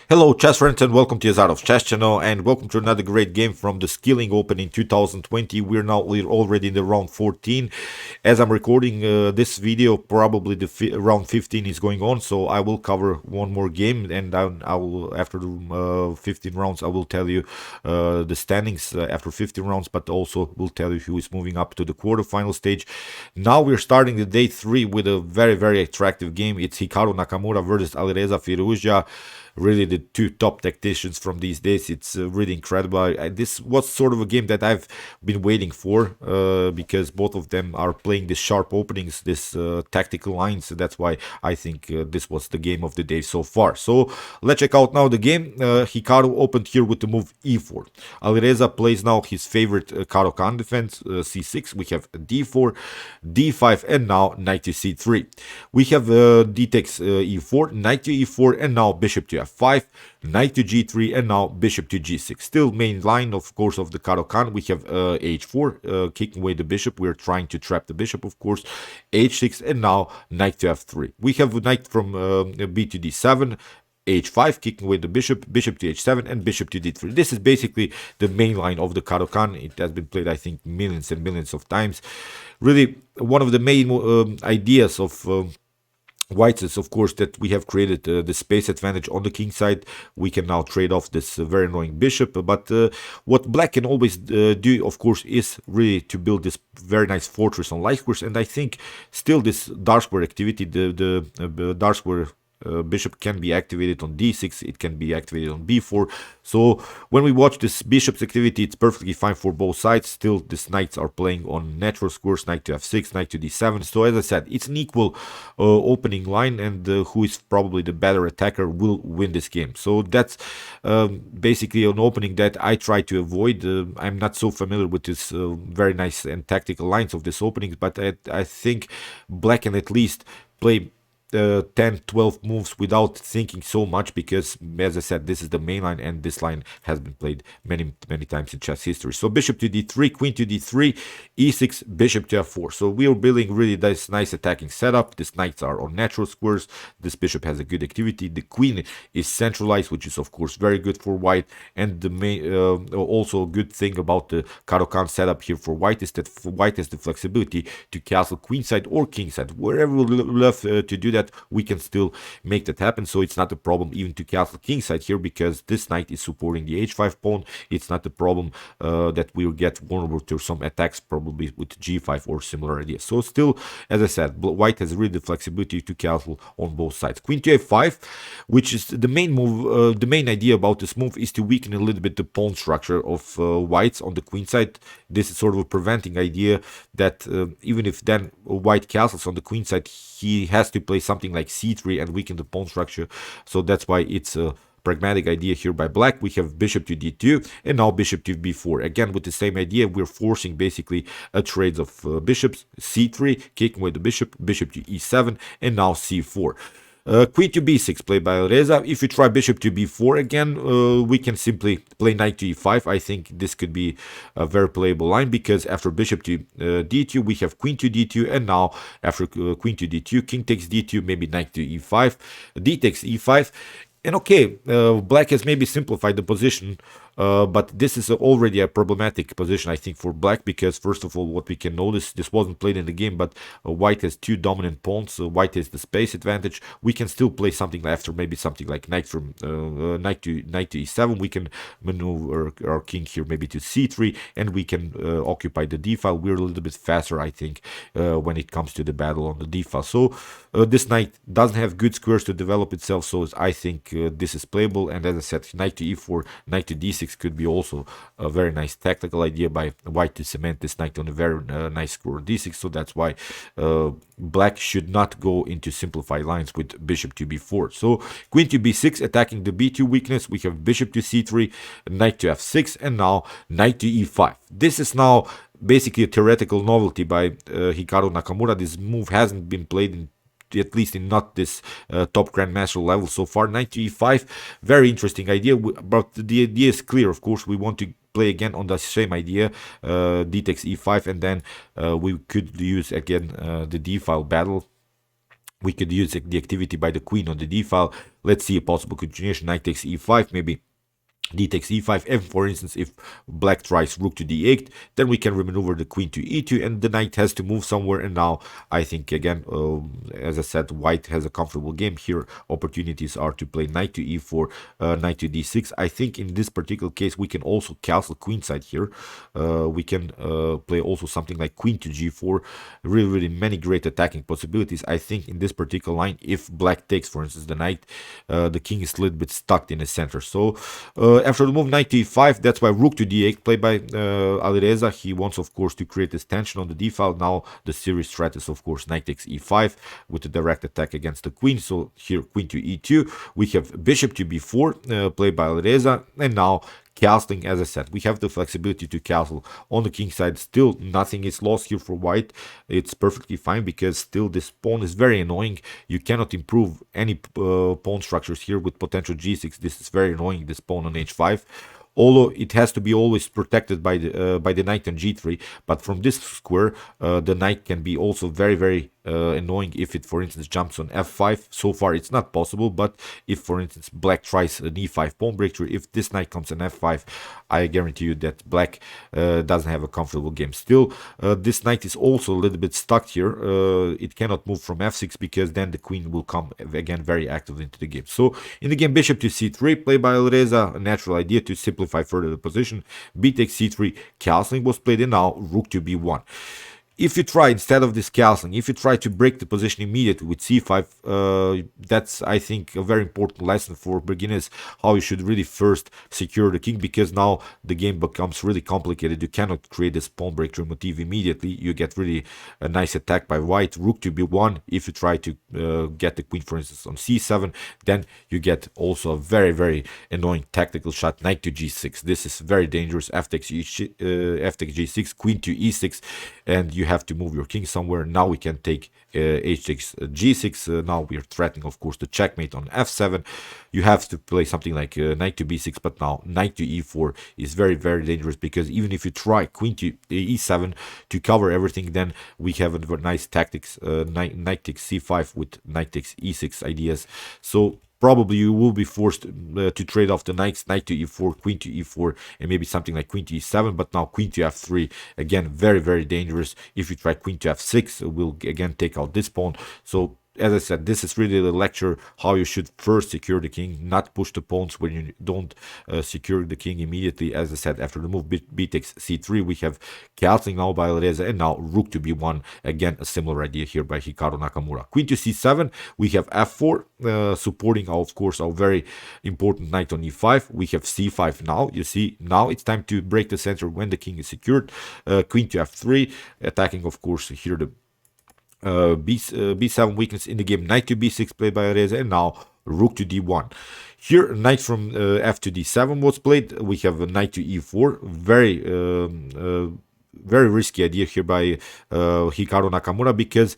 Hello chess friends and welcome to Yazarov Chess Channel and welcome to another great game from the Skilling Open in 2020. We're already in the round 14. As I'm recording this video, probably the round 15 is going on, so I will cover one more game and I will, after the 15 rounds, I will tell you the standings after 15 rounds, but also will tell you who is moving up to the quarterfinal stage. Now we're starting the day 3 with a very attractive game. It's Hikaru Nakamura versus Alireza Firouzja. Really the two top tacticians from these days. It's really incredible. This was sort of a game that I've been waiting for because both of them are playing these sharp openings, this tactical lines. So that's why I think this was the game of the day so far. So let's check out now the game. Hikaru opened here with the move e4. Alireza plays now his favorite Caro-Kann defense, c6. We have d4, d5, and now knight to c3. We have d takes e4, knight to e4, and now bishop to f5, knight to g3, and now bishop to g6. Still main line, of course, of the Caro-Kann. We have h4, kicking away the bishop. We're trying to trap the bishop, of course. h6, and now knight to f3. We have knight from b to d7, h5, kicking away the bishop, bishop to h7, and bishop to d3. This is basically the main line of the Caro-Kann. It has been played, I think, millions and millions of times. Really, one of the main ideas of White's is, of course, that we have created the space advantage on the king side. We can now trade off this very annoying bishop. But what black can always do, of course, is really to build this very nice fortress on light squares. And I think still this dark square activity, the dark square bishop can be activated on d6, it can be activated on b4. So when we watch this bishop's activity, it's perfectly fine for both sides. Still, these knights are playing on natural squares, knight to f6, knight to d7. So as I said, it's an equal opening line, and who is probably the better attacker will win this game. So that's basically an opening that I try to avoid. I'm not so familiar with this very nice and tactical lines of this opening, but I think black can at least play 10-12 moves without thinking so much, because as I said, this is the main line and this line has been played many times in chess history. So bishop to d3, queen to d3, e6, bishop to f4. So we are building really this nice attacking setup. These knights are on natural squares. This bishop has a good activity. The queen is centralized, which is of course very good for white. And the main also a good thing about the Caro-Kann setup here for white is that white has the flexibility to castle queenside or kingside. Wherever we love to do that, we can still make that happen. So it's not a problem even to castle kingside here, because this knight is supporting the h5 pawn. It's not a problem that we'll get vulnerable to some attacks probably with g5 or similar ideas. So still, as I said, white has really the flexibility to castle on both sides. Queen to a5, which is the main move. The main idea about this move is to weaken a little bit the pawn structure of whites on the queen side. This is sort of a preventing idea that even if then white castles on the queen side, he has to play something like c3 and weaken the pawn structure. So that's why it's a pragmatic idea here by black. We have bishop to d2 and now bishop to b4. Again, with the same idea, we're forcing basically a trade of bishops. c3, kicking away the bishop, bishop to e7, and now c4. Queen to b6 played by Alireza. If we try bishop to b4 again, we can simply play knight to e5. I think this could be a very playable line, because after bishop to d2, we have queen to d2, and now after queen to d2, king takes d2, maybe knight to e5, d takes e5. And okay, black has maybe simplified the position, but this is already a problematic position, I think, for black, because first of all, what we can notice, this wasn't played in the game, but white has two dominant pawns. So white has the space advantage. We can still play something after, maybe something like knight from knight to e7. We can maneuver our king here maybe to c3, and we can occupy the d file. We're a little bit faster, I think, when it comes to the battle on the d file. So this knight doesn't have good squares to develop itself, so I think this is playable. And as I said, knight to e4, knight to d6 could be also a very nice tactical idea by white to cement this knight on a very nice square d6. So that's why black should not go into simplified lines with bishop to b4. So queen to b6, attacking the b2 weakness. We have bishop to c3, knight to f6, and now knight to e5. This is now basically a theoretical novelty by Hikaru Nakamura. This move hasn't been played in, at least in not this top grandmaster level so far. Knight to e5, very interesting idea, but the idea is clear. Of course, we want to play again on the same idea, d takes e5, and then we could use again the d file battle we could use the activity by the queen on the d file. Let's see a possible continuation. Knight takes e5, maybe d takes e5, and for instance, if black tries rook to d8, then we can remaneuver the queen to e2, and the knight has to move somewhere. And now I think again, as I said, white has a comfortable game here. Opportunities are to play knight to e4, knight to d6. I think in this particular case we can also castle queenside here. We can play also something like queen to g4. Really many great attacking possibilities. I think in this particular line, if black takes, for instance, the knight, the king is a little bit stuck in the center. So after the move knight to e5, that's why rook to d8 played by Alireza. He wants, of course, to create this tension on the d file. Now the series threat is, of course, knight takes e5 with a direct attack against the queen. So here queen to e2. We have bishop to b4 played by Alireza, and now castling. As I said, we have the flexibility to castle on the king side. Still nothing is lost here for white. It's perfectly fine because still this pawn is very annoying. You cannot improve any pawn structures here with potential g6. This is very annoying, this pawn on h5, although it has to be always protected by the knight on g3. But from this square, the knight can be also very annoying if it, for instance, jumps on f5. So far it's not possible, but if, for instance, black tries an e5 pawn breakthrough, if this knight comes on f5, I guarantee you that black doesn't have a comfortable game. Still, this knight is also a little bit stuck here. It cannot move from f6 because then the queen will come again very active into the game. So in the game, bishop to c3 played by Alireza, a natural idea to simplify further the position. B takes c3, castling was played, and now rook to b1. If you try, instead of this castling, if you try to break the position immediately with c5, that's, I think, a very important lesson for beginners, how you should really first secure the king, because now the game becomes really complicated. You cannot create this pawn breakthrough motif immediately. You get really a nice attack by white. Rook to b1. If you try to get the queen, for instance, on c7, then you get also a very annoying tactical shot, knight to g6. This is very dangerous. F takes g6, queen to e6, and you have to move your king somewhere. Now we can take h takes g6. Now we are threatening, of course, the checkmate on f7. You have to play something like knight to b6, but now knight to e4 is very dangerous, because even if you try queen to e7 to cover everything, then we have a nice tactics, knight takes c5 with knight takes e6 ideas. So probably you will be forced to trade off the knights, knight to e4, queen to e4, and maybe something like queen to e7. But now queen to f3, again, very dangerous. If you try queen to f6, we'll again take out this pawn. So as I said, this is really the lecture how you should first secure the king, not push the pawns when you don't secure the king immediately. As I said, after the move b takes c3, we have castling now by Alireza, and now rook to b1. Again, a similar idea here by Hikaru Nakamura. Queen to c7, we have f4, supporting, of course, our very important knight on e5. We have c5 now. You see, now it's time to break the center when the king is secured. Queen to f3, attacking, of course, here the b7 weakness in the game. Knight to b6 played by Alireza, and now rook to d1. Here, knight from f to d7 was played. We have a knight to e4. Very risky idea here by Hikaru Nakamura, because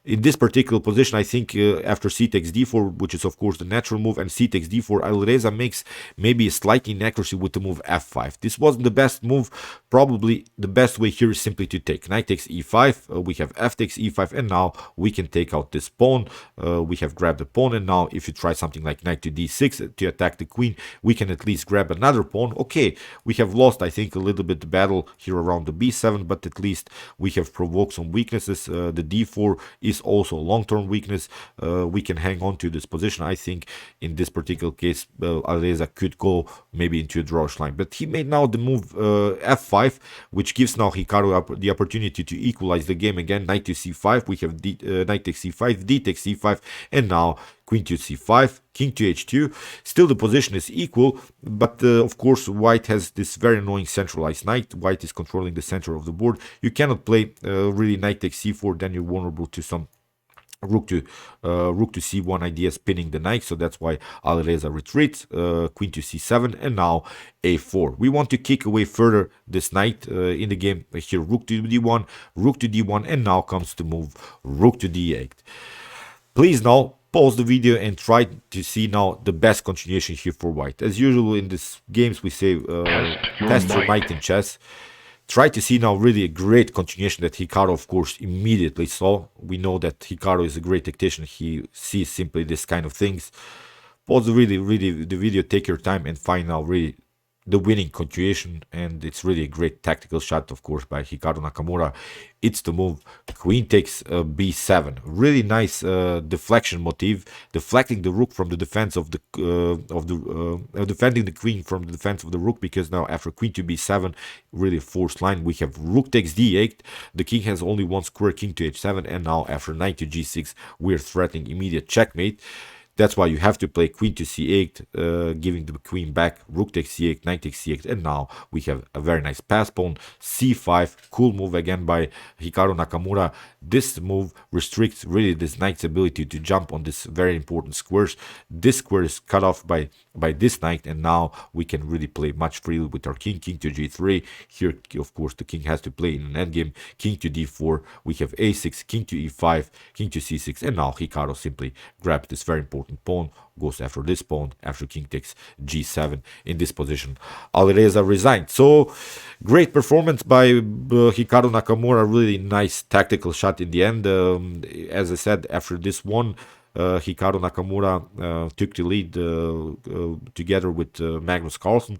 in this particular position, I think after c takes d4, which is of course the natural move, and c takes d4, Alireza makes maybe a slight inaccuracy with the move f5. This wasn't the best move. Probably the best way here is simply to take knight takes e5. We have f takes e5, and now we can take out this pawn. We have grabbed the pawn, and now if you try something like knight to d6 to attack the queen, we can at least grab another pawn. Okay, we have lost, I think, a little bit the battle here around the b7, but at least we have provoked some weaknesses. The d4 is also a long-term weakness. We can hang on to this position. I think in this particular case, Alireza could go maybe into a drawish line, but he made now the move f5, which gives now Hikaru the opportunity to equalize the game again. Knight to c5, we have knight takes c5, d takes c5, and now queen to c5, king to h2. Still the position is equal, but of course white has this very annoying centralized knight. White is controlling the center of the board. You cannot play really knight takes c4, then you're vulnerable to some rook to c1 ideas, pinning the knight. So that's why Alireza retreats. Queen to c7, and now a4. We want to kick away further this knight in the game. Here rook to d1, and now comes the move rook to d8. Please now pause the video and try to see now the best continuation here for white. As usual in these games, we say test your might in chess. Try to see now really a great continuation that Hikaru, of course, immediately saw. We know that Hikaru is a great tactician. He sees simply this kind of things. Pause really the video, take your time and find now really the winning continuation, and it's really a great tactical shot, of course, by Hikaru Nakamura. It's the move queen takes b7. Really nice deflection motif, deflecting the rook from the defense of the defending the queen from the defense of the rook, because now after queen to b7, really forced line, we have rook takes d8. The king has only one square, king to h7, and now after knight to g6, we're threatening immediate checkmate. That's why you have to play queen to c8, giving the queen back, rook takes c8, knight takes c8, and now we have a very nice pass pawn, c5, cool move again by Hikaru Nakamura. This move restricts really this knight's ability to jump on this very important squares. This square is cut off by this knight, and now we can really play much freely with our king, king to g3. Here, of course, the king has to play in an endgame, king to d4, we have a6, king to e5, king to c6, and now Hikaru simply grabs this very important pawn, goes after this pawn, after king takes g7. In this position, Alireza resigned. So, great performance by Hikaru Nakamura, really nice tactical shot in the end. As I said, after this one, Hikaru Nakamura took the lead together with Magnus Carlsen.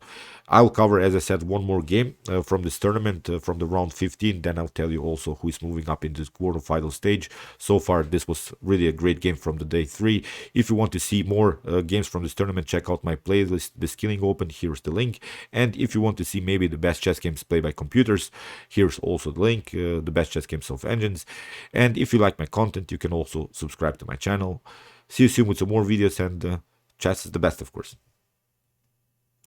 I'll cover, as I said, one more game from this tournament, from the round 15. Then I'll tell you also who is moving up in this quarterfinal stage. So far, this was really a great game from the day 3. If you want to see more games from this tournament, check out my playlist, The Skilling Open. Here's the link. And if you want to see maybe the best chess games played by computers, here's also the link, the best chess games of engines. And if you like my content, you can also subscribe to my channel. See you soon with some more videos, and chess is the best, of course.